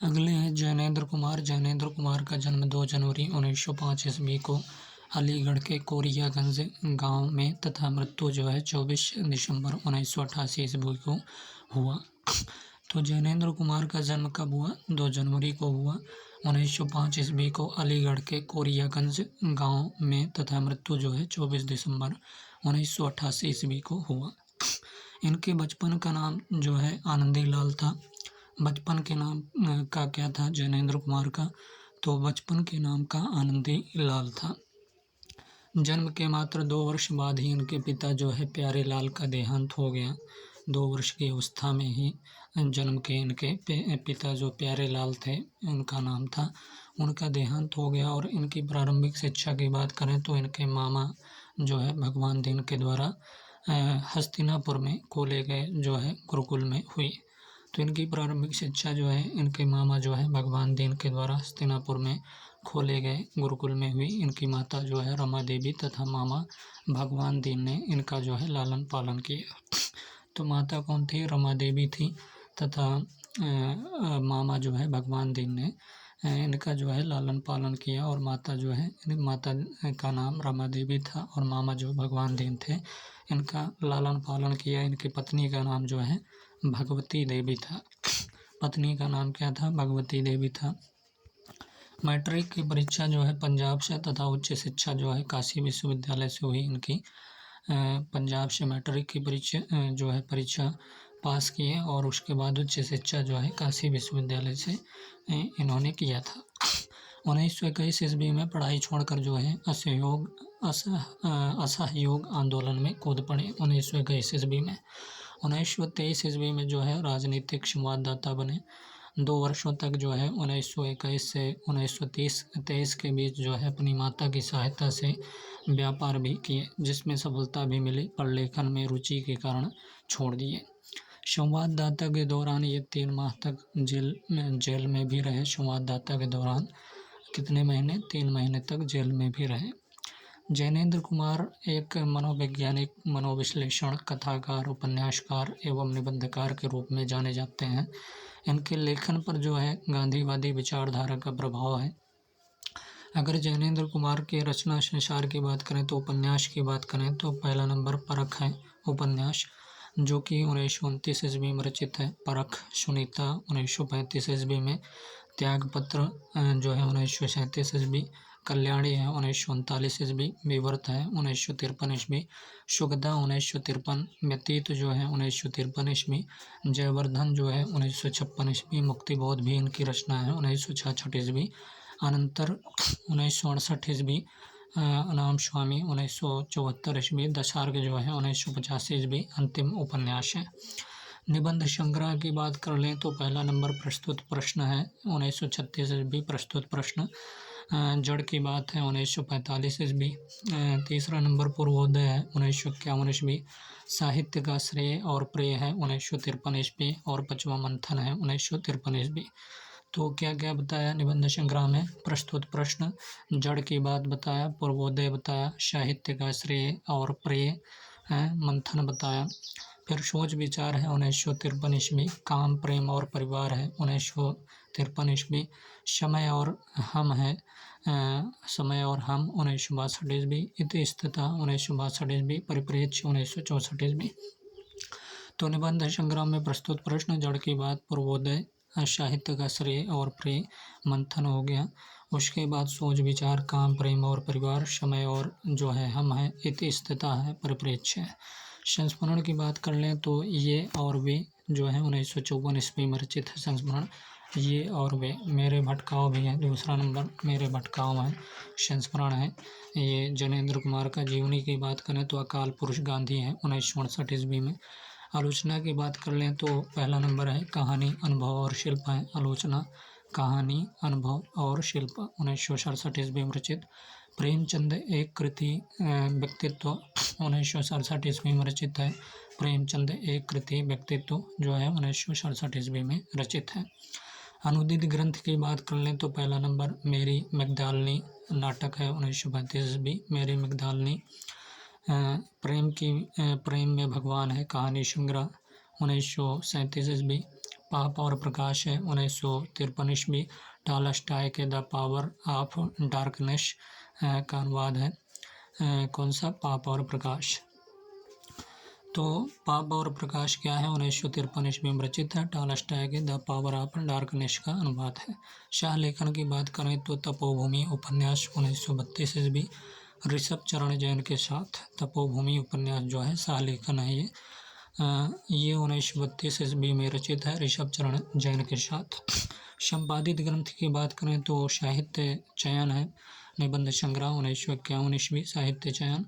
अगले हैं जैनेंद्र कुमार। जैनेंद्र कुमार का जन्म 2 जनवरी 1905 ईस्वी को अलीगढ़ के कोरियागंज गांव में तथा मृत्यु जो है 24 दिसंबर 1988 ईस्वी को हुआ। तो जैनेंद्र कुमार का जन्म कब हुआ? 2 जनवरी को हुआ 1905 ईस्वी को अलीगढ़ के कोरियागंज गांव में तथा मृत्यु जो है 24 दिसंबर 1988 ईस्वी को हुआ। इनके बचपन का नाम जो है आनंदी लाल था। बचपन के नाम का क्या था जैनेंद्र कुमार का? तो बचपन के नाम का आनंदी लाल था। जन्म के मात्र 2 वर्ष बाद ही इनके पिता जो है प्यारे लाल का देहांत हो गया। 2 वर्ष की अवस्था में ही जन्म के इनके पिता जो प्यारे लाल थे, उनका नाम था, उनका देहांत हो गया। और इनकी प्रारंभिक शिक्षा की बात करें तो इनके मामा जो है भगवान दीन के द्वारा हस्तिनापुर में खोले गए जो है गुरुकुल में हुई। तो इनकी प्रारंभिक शिक्षा जो है इनके मामा जो है भगवान दीन के द्वारा हस्तिनापुर में खोले गए गुरुकुल में हुई। इनकी माता जो है रमा देवी तथा मामा भगवान दीन ने इनका जो है लालन पालन किया। तो माता कौन थी? रमा देवी थी तथा मामा जो है भगवान दीन ने इनका जो है लालन पालन किया। और माता जो है माता का नाम रमा देवी था और मामा जो भगवान दीन थे, इनका लालन पालन किया। इनकी पत्नी का नाम जो है भगवती देवी था। पत्नी का नाम क्या था? भगवती देवी था। मैट्रिक की परीक्षा जो है पंजाब से तथा उच्च शिक्षा जो है काशी विश्वविद्यालय से हुई इनकी। पंजाब से मैट्रिक की परीक्षा पास की है और उसके बाद उच्च शिक्षा जो है काशी विश्वविद्यालय से इन्होंने किया था। 1921 ईस्वी में पढ़ाई छोड़कर जो है असहयोग आंदोलन में कूद पड़े। 1921 ईस्वी में 1923 ईस्वी में जो है राजनीतिक संवाददाता बने। 2 वर्षों तक जो है 1921 से 1923 के बीच जो है अपनी माता की सहायता से व्यापार भी किए, जिसमें सफलता भी मिली, पर लेखन में रुचि के कारण छोड़ दिए। संवाददाता के दौरान ये 3 माह तक जेल में भी रहे। संवाददाता के दौरान कितने महीने? 3 महीने तक जेल में भी रहे। जैनेंद्र कुमार एक मनोवैज्ञानिक, मनोविश्लेषण, कथाकार, उपन्यासकार एवं निबंधकार के रूप में जाने जाते हैं। इनके लेखन पर जो है गांधीवादी विचारधारा का प्रभाव है। अगर जैनेंद्र कुमार के रचना संसार की बात करें तो उपन्यास की बात करें तो पहला नंबर परख है उपन्यास, जो कि 1929 ईस्वी में रचित है। परख। सुनीता 1935 ईस्वी में। त्यागपत्र जो है 1937 ईस्वी। कल्याणी है 1939 ईस्वी। विवर्त है 1953 ईस्वी। सुगदा 1953। व्यतीत जो है 1953 ईस्वी। जयवर्धन जो है 1956 ईस्वी। मुक्तिबोध भी इनकी रचना है 1966 ईस्वी। अनंतर 1968 ईस्वी। अनाम स्वामी 1974 ईस्वी। दशार्घ जो है 1985 ईस्वी अंतिम उपन्यास है। निबंध संग्रह की बात कर लें तो पहला नंबर प्रस्तुत प्रश्न है 1936 ईस्वी। प्रस्तुत प्रश्न। जड़ की बात है 1945 ईस्वी। तीसरा नंबर पूर्वोदय है 1951 ईस्वी। साहित्य का श्रेय और प्रेय है 1953 ईस्वी। और 5वां मंथन है 1953 ईस्वी। तो क्या क्या बताया निबंध संग्रह में? प्रस्तुत प्रश्न, जड़ की बात बताया, पूर्वोदय बताया, साहित्य का श्रेय और प्रेय है, मंथन बताया। फिर सोच विचार है 1953 ईस्वी। काम, प्रेम और परिवार है 1953 ईस्वी। समय और हम है समय और हम 1962 ईस्वी। इतिस्तता 1962 ईस्वी। परिप्रेक्ष्य 1964 ईस्वी। तो निबंध संग्रह में प्रस्तुत प्रश्न, जड़ की बात, पूर्वोदय, साहित्य का श्रेय और प्रेय, मंथन हो गया। उसके बाद सोच विचार, काम, प्रेम और परिवार, समय और जो है हम है, इतिस्तता है, परिप्रेक्ष्य है। संस्मरण की बात कर लें तो ये और वे जो है 1954 ईस्वी में रचित है संस्मरण। ये और वे। मेरे भटकाव भी है दूसरा नंबर, मेरे भटकाव है, संस्मरण है। ये जैनेंद्र कुमार का। जीवनी की बात करें तो अकाल पुरुष गांधी है 1968 ईस्वी में। आलोचना की बात कर लें तो पहला नंबर है कहानी, अनुभव और शिल्प है। आलोचना, कहानी, अनुभव और शिल्प 1967 ईस्वी में रचित। प्रेमचंद एक कृति व्यक्तित्व 1967 ईस्वी में रचित है। प्रेमचंद एक कृति व्यक्तित्व जो है 1967 ईस्वी में रचित है। अनुदित ग्रंथ की बात कर लें तो पहला नंबर मेरी मैगदालिनी नाटक है 1935 ईस्वी। मेरी मैगदालिनी। प्रेम में भगवान है कहानी संग्रह 1937 ईस्वी। पाप और प्रकाश है 1953 ईस्वी। टॉलस्टॉय के द पावर ऑफ डार्कनेस का अनुवाद है कौन सा, पाप और प्रकाश। तो पाप और प्रकाश क्या है 1953 ईस्वी में रचित है। टॉलस्टॉय के द पावर ऑफ डार्कनेस का अनुवाद है। शाह लेखन की बात करें तो तपोभूमि उपन्यास 1932 ईस्वी ऋषभ चरण जैन के साथ। तपोभूमि उपन्यास जो है शाह लेखन है ये 1932 ईस्वी में रचित है ऋषभ चरण जैन के साथ। संपादित ग्रंथ की बात करें तो साहित्य चयन है निबंध संग्रह 1951 ईस्वी साहित्य चयन,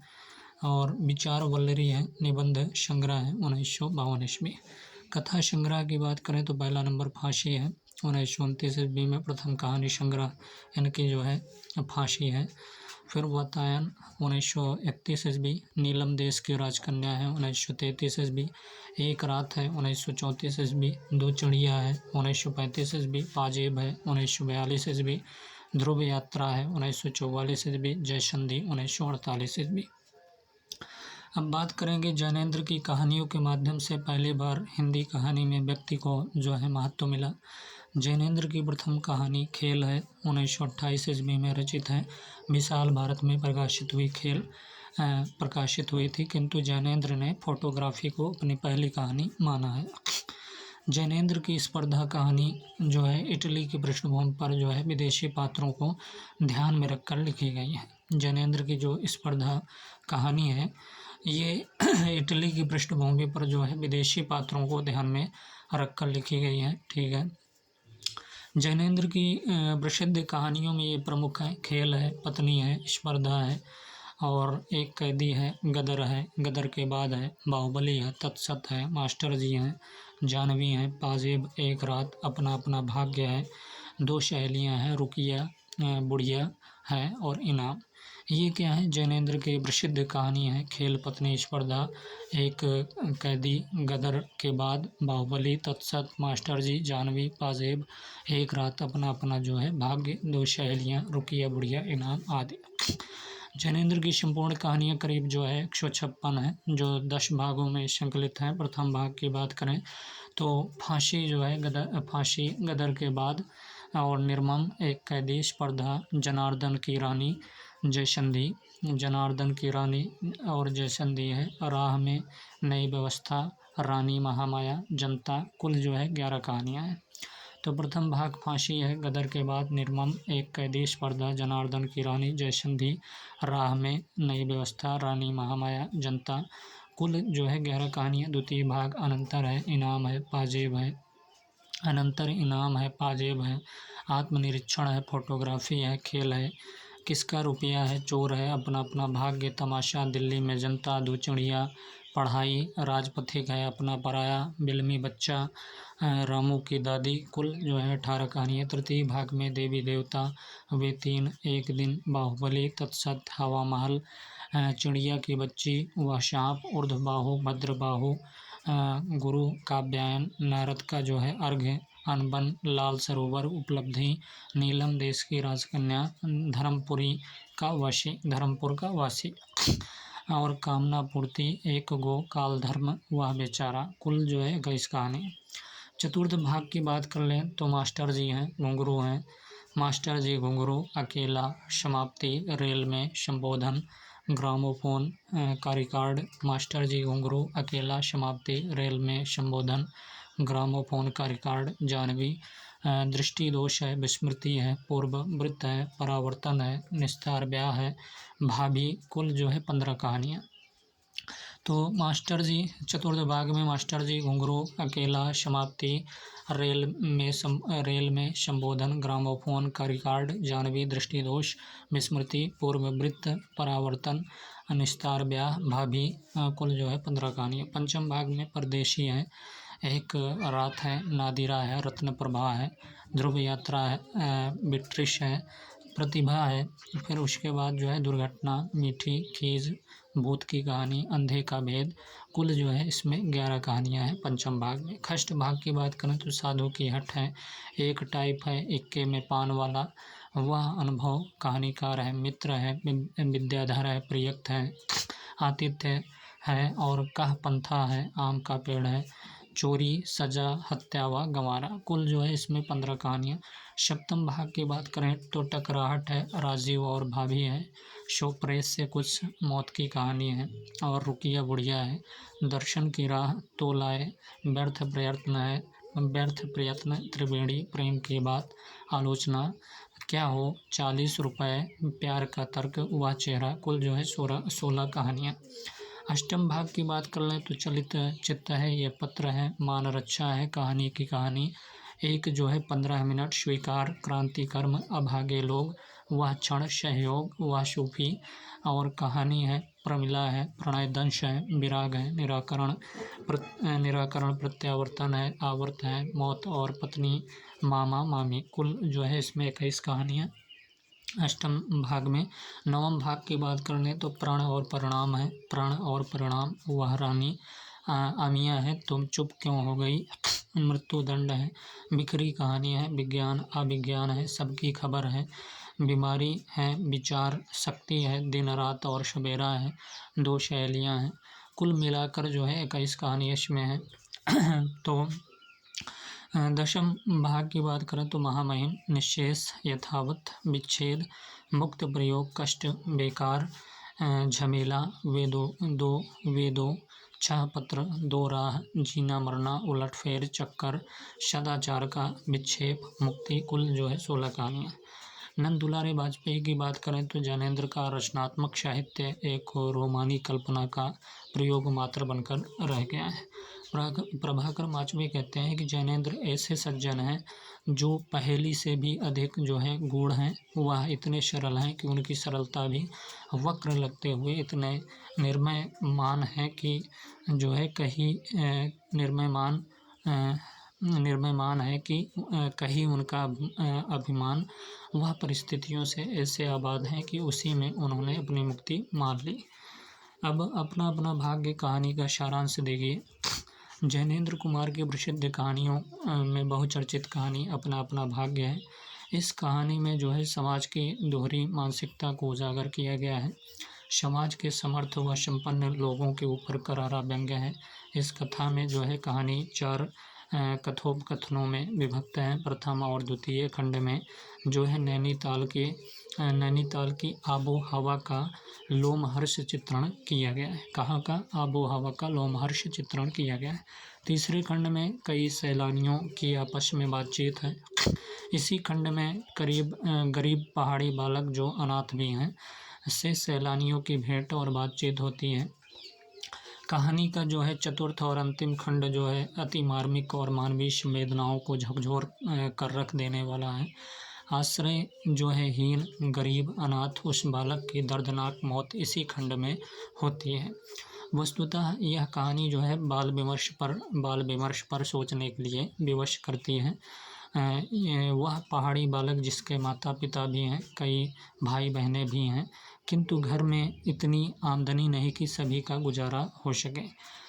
और विचार वल्लरी है निबंध संग्रह है 1952 ईस्वी। कथा संग्रह की बात करें तो पहला नंबर फांसी है 1929 ईस्वी में प्रथम कहानी संग्रह इनकी जो है फांसी है। फिर वातायन 1931 ईस्वी, नीलम देश की राजकन्या है 1933 ईस्वी, एक रात है 1934 ईस्वी, दो चिड़िया है 1935 ईस्वी, पाजेब है 1942 ईस्वी, ध्रुव यात्रा है 1944 ईस्वी, जयसंधि 1948 ईस्वी। अब बात करेंगे जैनेंद्र की कहानियों के माध्यम से पहली बार हिंदी कहानी में व्यक्ति को जो है महत्व मिला। जैनेंद्र की प्रथम कहानी खेल है 1928 ईस्वी में रचित है। विशाल भारत में प्रकाशित हुई थी, किंतु जैनेंद्र ने फोटोग्राफी को अपनी पहली कहानी माना है। जैनेंद्र की स्पर्धा कहानी जो है इटली की पृष्ठभूमि पर जो है विदेशी पात्रों को ध्यान में रखकर लिखी गई है। जैनेंद्र की जो स्पर्धा कहानी है ये इटली की पृष्ठभूमि पर जो है विदेशी पात्रों को ध्यान में रखकर लिखी गई है। ठीक है, जैनेंद्र की प्रसिद्ध कहानियों में ये प्रमुख है, खेल है, पत्नी है, स्पर्धा है, और एक कैदी है, गदर है, गदर के बाद है, बाहुबली है, तत्सत है, मास्टर जी हैं, जानवी हैं, पाजेब, एक रात, अपना अपना भाग्य है, दो सहेलियां हैं, रुकिया, बुढ़िया है, और इनाम। ये क्या है, जैनेंद्र की प्रसिद्ध कहानी है। खेल, पत्नी, स्पर्धा, एक कैदी, गदर के बाद, बाहुबली, तत्सत, मास्टर जी, जानवी, पाजेब, एक रात, अपना अपना जो है भाग्य, दो सहेलियां, रुकिया, बुढ़िया, इनाम आदि। जैनेंद्र की संपूर्ण कहानियाँ करीब जो है 156 है, जो 10 भागों में संकलित हैं। प्रथम भाग की बात करें तो फांसी जो है फांसी, गदर के बाद, और निर्मम, एक कैदी, स्पर्धा, जनार्दन की रानी, जयसंधि, जनार्दन की रानी और जयसंधि है, राह में, नई व्यवस्था, रानी महामाया, जनता, कुल जो है 11 कहानियाँ हैं। तो प्रथम भाग फांसी है, गदर के बाद, निर्मम, एक कैदी, स्पर्धा, जनार्दन की रानी, जयसंधि, राह में, नई व्यवस्था, रानी महामाया, जनता, कुल जो है 11 कहानियाँ। द्वितीय भाग अनंतर है, इनाम है, पाजेब है, अनंतर, इनाम है, पाजेब है, आत्मनिरीक्षण है, फोटोग्राफी है, खेल है, किसका रुपया है, चोर है, अपना अपना भाग्य, तमाशा, दिल्ली में जनता, दो चिड़िया, पढ़ाई, राजपथिक है, अपना पराया, बिलमी बच्चा, रामू की दादी, कुल जो है 18 कहानियाँ। तृतीय भाग में देवी देवता, वे तीन, एक दिन, बाहुबली, तत्सत, हवा महल, चिड़िया की बच्ची, वह सांप, ऊर्ध्वबाहु, भद्रबाहु, गुरु काव्यायन, नारद का जो है अर्घ्य, अनबन, लाल सरोवर, उपलब्धि, नीलम देश की राजकन्या, धर्मपुर का वासी, और कामना पूर्ति, एक गो, काल धर्म, वह बेचारा, कुल जो है 21 कहानी। चतुर्थ भाग की बात कर लें तो मास्टर जी हैं, घुंघरू हैं, मास्टर जी घुंघरू, अकेला, समाप्ति, रेल में, संबोधन, ग्रामोफोन का रिकॉर्ड, मास्टर जी घुंघरू, अकेला, समाप्ति, रेल में, संबोधन, ग्रामोफोन का रिकॉर्ड, जानवी, दृष्टि दोष है, विस्मृति है, पूर्व वृत्त है, परावर्तन है, निस्तार ब्याह है, भाभी, कुल जो है 15 कहानियाँ। तो मास्टर जी चतुर्थ भाग में मास्टर जी घुंघरू, अकेला, समाप्ति, रेल में संबोधन, ग्रामोफोन का रिकॉर्ड, जानवी, दृष्टिदोष, विस्मृति, पूर्व वृत्त, परावर्तन, निस्तार ब्याह, भाभी, कुल जो है 15 कहानियाँ। पंचम भाग में परदेशी है, एक रात है, नादिरा है, रत्न प्रभा है, ध्रुव यात्रा है, बिट्रिश है, प्रतिभा है, फिर उसके बाद जो है दुर्घटना, मीठी, खीज, भूत की कहानी, अंधे का भेद, कुल जो है इसमें 11 कहानियाँ हैं पंचम भाग में। षष्ठ भाग की बात करें तो साधु की हट है, एक टाइप है, इक्के में पान वाला, वह अनुभव, कहानीकार है, मित्र है, विद्याधर है, प्रियक्त है, आतिथ्य है, और कह पंथा है, आम का पेड़ है, चोरी, सजा, हत्या व गंवारा। कुल जो है इसमें 15 कहानियाँ। सप्तम भाग की बात करें तो टकराहट है, राजीव और भाभी है, शो प्रेस से कुछ मौत की कहानी है और रुकिया बुढ़िया है, दर्शन की राह, तोलाए, व्यर्थ प्रयत्न है, व्यर्थ प्रयत्न, त्रिवेणी, प्रेम की बात, आलोचना, क्या हो, 40 रुपए, प्यार का तर्क, वह चेहरा। कुल जो है 16 कहानियाँ। अष्टम भाग की बात कर लें तो चलित चित्त है, ये पत्र है, मान रक्षा है, कहानी की कहानी, एक जो है 15 मिनट, स्वीकार, क्रांति कर्म, अभागे लोग, वह क्षण, सहयोग, वह सूफी और कहानी है, प्रमिला है, प्रणय दंश है, विराग है, निराकरण, प्रत्यावर्तन है, आवर्त है, मौत और पत्नी, मामा मामी। कुल जो है इसमें 21 कहानियाँ अष्टम भाग में। नवम भाग की बात कर लें तो प्रण और परिणाम है, प्रण और परिणाम, वह रानी, आमिया है, तुम चुप क्यों हो गई, मृत्युदंड है, बिखरी कहानी है, विज्ञान अभिज्ञान है, सबकी खबर है, बीमारी है, विचार शक्ति है, दिन रात और सवेरा है, दो शैलियाँ हैं। कुल मिलाकर जो है 21 कहानी इसमें है। तो दशम भाग की बात करें तो महामहिम, निशेष, यथावत, विच्छेद, मुक्त प्रयोग, कष्ट, बेकार, झमेला, वेदों, छह पत्र, दो राह, जीना मरना, उलटफेर, चक्कर, सदाचार का विक्षेप, मुक्ति। कुल जो है 16 कहानियाँ। नंद दुलारे वाजपेयी की बात करें तो ज्ञानेंद्र का रचनात्मक साहित्य एक रोमानी कल्पना का प्रयोग मात्र बनकर रह गया है। प्रभाकर वाजपेयी कहते हैं कि ज्ञानेंद्र ऐसे सज्जन हैं जो पहेली से भी अधिक जो है गूढ़ हैं, वह इतने सरल हैं कि उनकी सरलता भी वक्र लगते हुए इतने निर्मयमान है कि जो है कहीं निर्मयमान है कि कहीं उनका अभिमान वह परिस्थितियों से ऐसे आबाद हैं कि उसी में उन्होंने अपनी मुक्ति मान ली। अब अपना अपना भाग्य कहानी का सारांश देखिए। जैनेंद्र कुमार की प्रसिद्ध कहानियों में बहुचर्चित कहानी अपना अपना भाग्य है। इस कहानी में जो है समाज की दोहरी मानसिकता को उजागर किया गया है। समाज के समर्थ व संपन्न लोगों के ऊपर करारा व्यंग्य है। इस कथा में जो है कहानी 4 कथोपकथनों में विभक्त है। प्रथम और द्वितीय खंड में जो है नैनीताल की आबो हवा का लोमहर्ष चित्रण किया गया है। कहाँ का? आबो हवा का लोमहर्ष चित्रण किया गया है। तीसरे खंड में कई सैलानियों की आपस में बातचीत है। इसी खंड में गरीब पहाड़ी बालक जो अनाथ भी हैं से सैलानियों की भेंट और बातचीत होती है। कहानी का जो है चतुर्थ और अंतिम खंड जो है अति मार्मिक और मानवीय संवेदनाओं को झकझोर कर रख देने वाला है। आश्रय जो है हीन, गरीब, अनाथ उस बालक की दर्दनाक मौत इसी खंड में होती है। वस्तुतः यह कहानी जो है बाल विमर्श पर सोचने के लिए विवश करती है। वह पहाड़ी बालक जिसके माता पिता भी हैं, कई भाई बहनें भी हैं, किंतु घर में इतनी आमदनी नहीं कि सभी का गुजारा हो सके।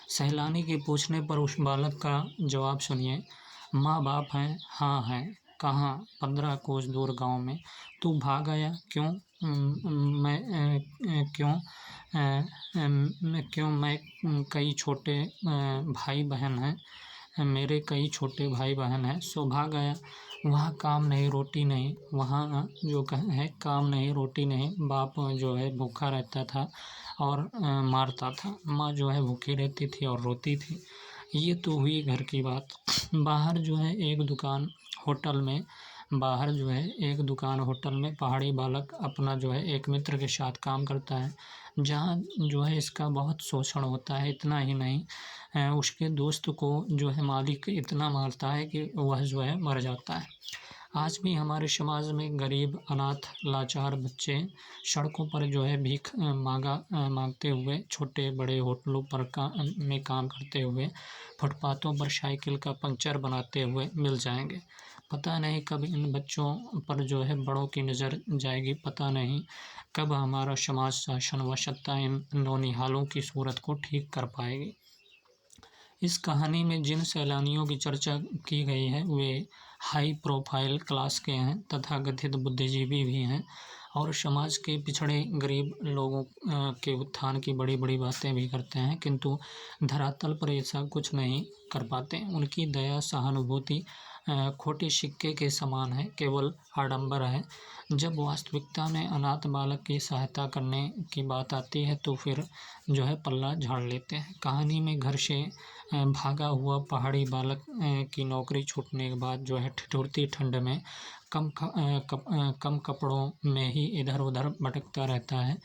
सैलानी के पूछने पर उस बालक का जवाब सुनिए। माँ बाप हैं? हाँ हैं। कहाँ? 15 कोस दूर गांव में। तू भाग आया क्यों? मैं कई छोटे भाई बहन हैं, मेरे कई छोटे भाई बहन हैं, सो भाग आया। वहाँ काम नहीं रोटी नहीं, वहाँ जो है काम नहीं रोटी नहीं, बाप जो है भूखा रहता था और मारता था, माँ जो है भूखी रहती थी और रोती थी। ये तो हुई घर की बात। बाहर जो है एक दुकान होटल में पहाड़ी बालक अपना जो है एक मित्र के साथ काम करता है, जहाँ जो है इसका बहुत शोषण होता है। इतना ही नहीं, उसके दोस्त को जो है मालिक इतना मारता है कि वह जो है मर जाता है। आज भी हमारे समाज में गरीब, अनाथ, लाचार बच्चे सड़कों पर जो है भीख मांगते हुए, छोटे बड़े होटलों पर में काम करते हुए, फुटपाथों पर साइकिल का पंक्चर बनाते हुए मिल जाएंगे। पता नहीं कब इन बच्चों पर जो है बड़ों की नज़र जाएगी। पता नहीं कब हमारा समाज शासन व सत्ता इन नौनिहालों की सूरत को ठीक कर पाएगी। इस कहानी में जिन सैलानियों की चर्चा की गई है वे हाई प्रोफाइल क्लास के हैं, तथा कथित बुद्धिजीवी भी हैं और समाज के पिछड़े गरीब लोगों के उत्थान की बड़ी बड़ी बातें भी करते हैं, किंतु धरातल पर ऐसा कुछ नहीं कर पाते। उनकी दया सहानुभूति खोटे सिक्के के समान है, केवल आडंबर है। जब वास्तविकता में अनाथ बालक की सहायता करने की बात आती है तो फिर जो है पल्ला झाड़ लेते हैं। कहानी में घर से भागा हुआ पहाड़ी बालक की नौकरी छूटने के बाद जो है ठिठुरती ठंड में कम कपड़ों में ही इधर उधर भटकता रहता है।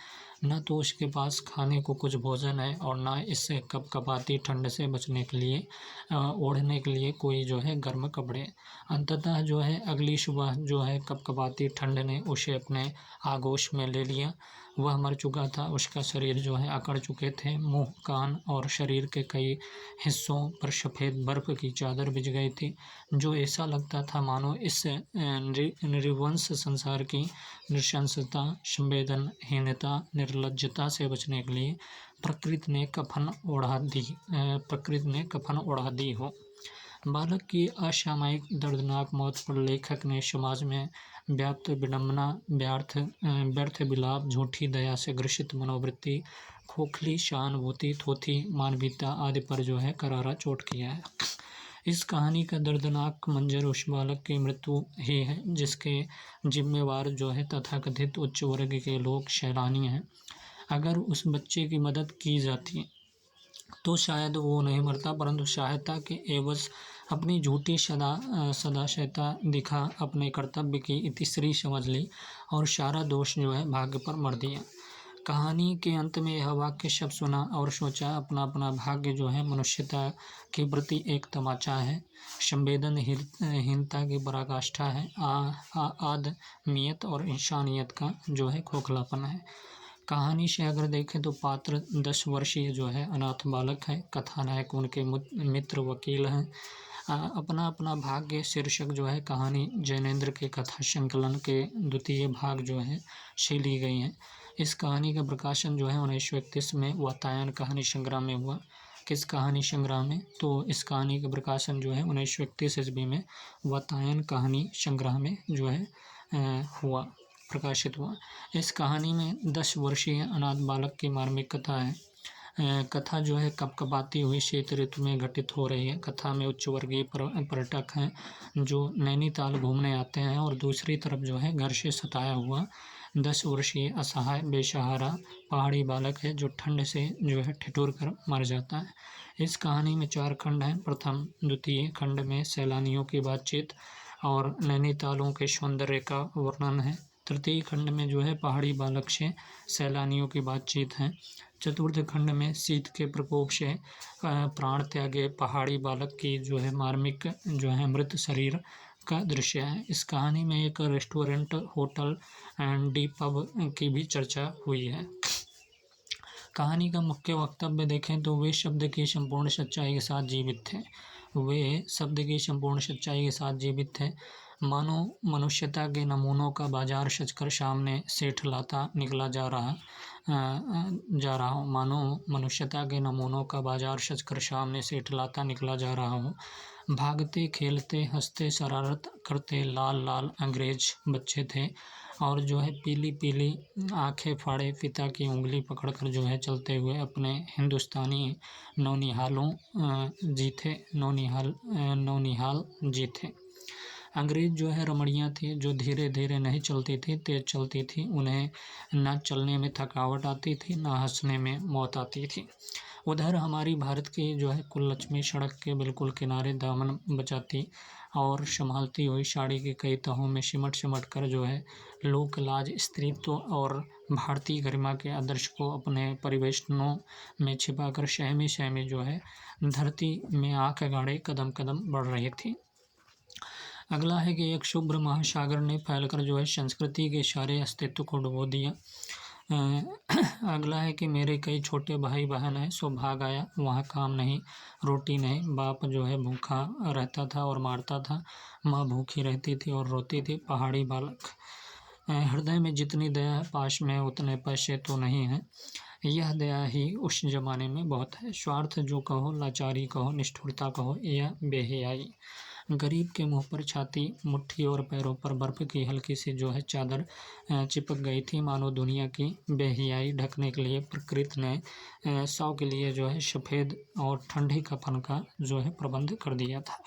न तो उसके पास खाने को कुछ भोजन है और न इससे कपकपाती ठंड से बचने के लिए ओढ़ने के लिए कोई जो है गर्म कपड़े। अंततः जो है अगली सुबह जो है कपकपाती ठंड ने उसे अपने आगोश में ले लिया। वह मर चुका था, उसका शरीर जो है अकड़ चुके थे। मुंह, कान और शरीर के कई हिस्सों पर सफ़ेद बर्फ की चादर बिछ गई थी, जो ऐसा लगता था मानो इस निर्वंश संसार की नृशंसता, संवेदनहीनता, निर्लज्जता से बचने के लिए प्रकृति ने कफन ओढ़ा दी हो। बालक की असामयिक दर्दनाक मौत पर लेखक ने समाज में व्याप्त विडंबना, व्यर्थ विलाप, झूठी दया से ग्रसित मनोवृत्ति, खोखली सहानुभूति, थोथी मानवीयता आदि पर जो है करारा चोट किया है। इस कहानी का दर्दनाक मंजर उस बालक की मृत्यु ही है, जिसके जिम्मेवार जो है तथाकथित उच्च वर्ग के लोग, सैलानी हैं। अगर उस बच्चे की मदद की जाती तो शायद वो नहीं मरता, परंतु सहायता के एवज अपनी झूठी सदाशयता दिखा अपने कर्तव्य की इतिश्री समझ ली और सारा दोष जो है भाग्य पर मर दिया। कहानी के अंत में यह वाक्य शब्द सुना और सोचा, अपना अपना भाग्य जो है मनुष्यता के प्रति एक तमाचा है, संवेदनहीनता की पराकाष्ठा है, आदमियत और इंसानियत का जो है खोखलापन है। कहानी से अगर देखें तो पात्र 10 वर्षीय जो है अनाथ बालक है, कथानायक उनके मित्र वकील हैं। अपना अपना भाग्य शीर्षक जो है कहानी जैनेंद्र के कथा संकलन के द्वितीय भाग जो है से ली गई हैं। इस कहानी का प्रकाशन जो है 1931 में वातायन कहानी संग्रह में हुआ। किस कहानी संग्रह में? तो इस कहानी का प्रकाशन जो है 1931 ईस्वी में वातायन कहानी संग्रह में जो है प्रकाशित हुआ। इस कहानी में 10 वर्षीय अनाथ बालक की मार्मिक कथा है। कथा जो है कपकपाती हुई शीत ऋतु में घटित हो रही है। कथा में उच्च वर्गीय पर्यटक हैं जो नैनीताल घूमने आते हैं और दूसरी तरफ जो है घर से सताया हुआ 10 वर्षीय असहाय बेसहारा पहाड़ी बालक है जो ठंड से जो है ठिठुर कर मर जाता है। इस कहानी में 4 खंड हैं। प्रथम द्वितीय खंड में सैलानियों की बातचीत और नैनीतालों के सौंदर्य का वर्णन है। तृतीय खंड में जो है पहाड़ी बालक से सैलानियों की बातचीत है। चतुर्थ खंड में शीत के प्रकोप से प्राण त्यागे पहाड़ी बालक की जो है मार्मिक जो है मृत शरीर का दृश्य है। इस कहानी में एक restaurant, hotel and D pub की भी चर्चा हुई है। कहानी का मुख्य वक्तव्य देखें तो वे शब्द की संपूर्ण सच्चाई के साथ जीवित थे। मानो मनुष्यता के नमूनों का बाजार सजकर सामने से ठलाता निकला जा रहा हो। मानो मनुष्यता के नमूनों का बाजार सजकर सामने से ठलाता निकला जा रहा हो। भागते, खेलते, हंसते, शरारत करते लाल लाल अंग्रेज बच्चे थे और जो है पीली पीली आंखें फाड़े पिता की उंगली पकड़कर जो है चलते हुए अपने हिंदुस्तानी नौनिहाल जी थे। अंग्रेज जो है रमणियाँ थी जो धीरे धीरे नहीं चलती थी, तेज चलती थी। उन्हें न चलने में थकावट आती थी, न हंसने में मौत आती थी। उधर हमारी भारत की जो है कुललक्ष्मी सड़क के बिल्कुल किनारे दामन बचाती और संभालती हुई साड़ी की कई तहों में सिमट कर जो है लोक लाज, स्त्रीत्व और भारतीय गरिमा के आदर्श को अपने परिवेशनों में छिपाकर सहमी जो है धरती में आंख गाड़े कदम कदम बढ़ रही थी। अगला है कि एक शुभ्र महासागर ने फैलकर जो है संस्कृति के सारे अस्तित्व को डुबो दिया। अगला है कि मेरे कई छोटे भाई बहन हैं, सो भाग आया। वहाँ काम नहीं, रोटी नहीं। बाप जो है भूखा रहता था और मारता था, माँ भूखी रहती थी और रोती थी। पहाड़ी बालक, हृदय में जितनी दया है पास में उतने पैसे तो नहीं हैं। यह दया ही उस जमाने में बहुत है। स्वार्थ जो कहो, लाचारी कहो, निष्ठुरता कहो या बेहयाई, गरीब के मुंह पर छाती, मुट्ठी और पैरों पर बर्फ की हल्की सी जो है चादर चिपक गई थी, मानो दुनिया की बेहियाई ढकने के लिए प्रकृति ने शव के लिए जो है सफ़ेद और ठंडी कफन का जो है प्रबंध कर दिया था।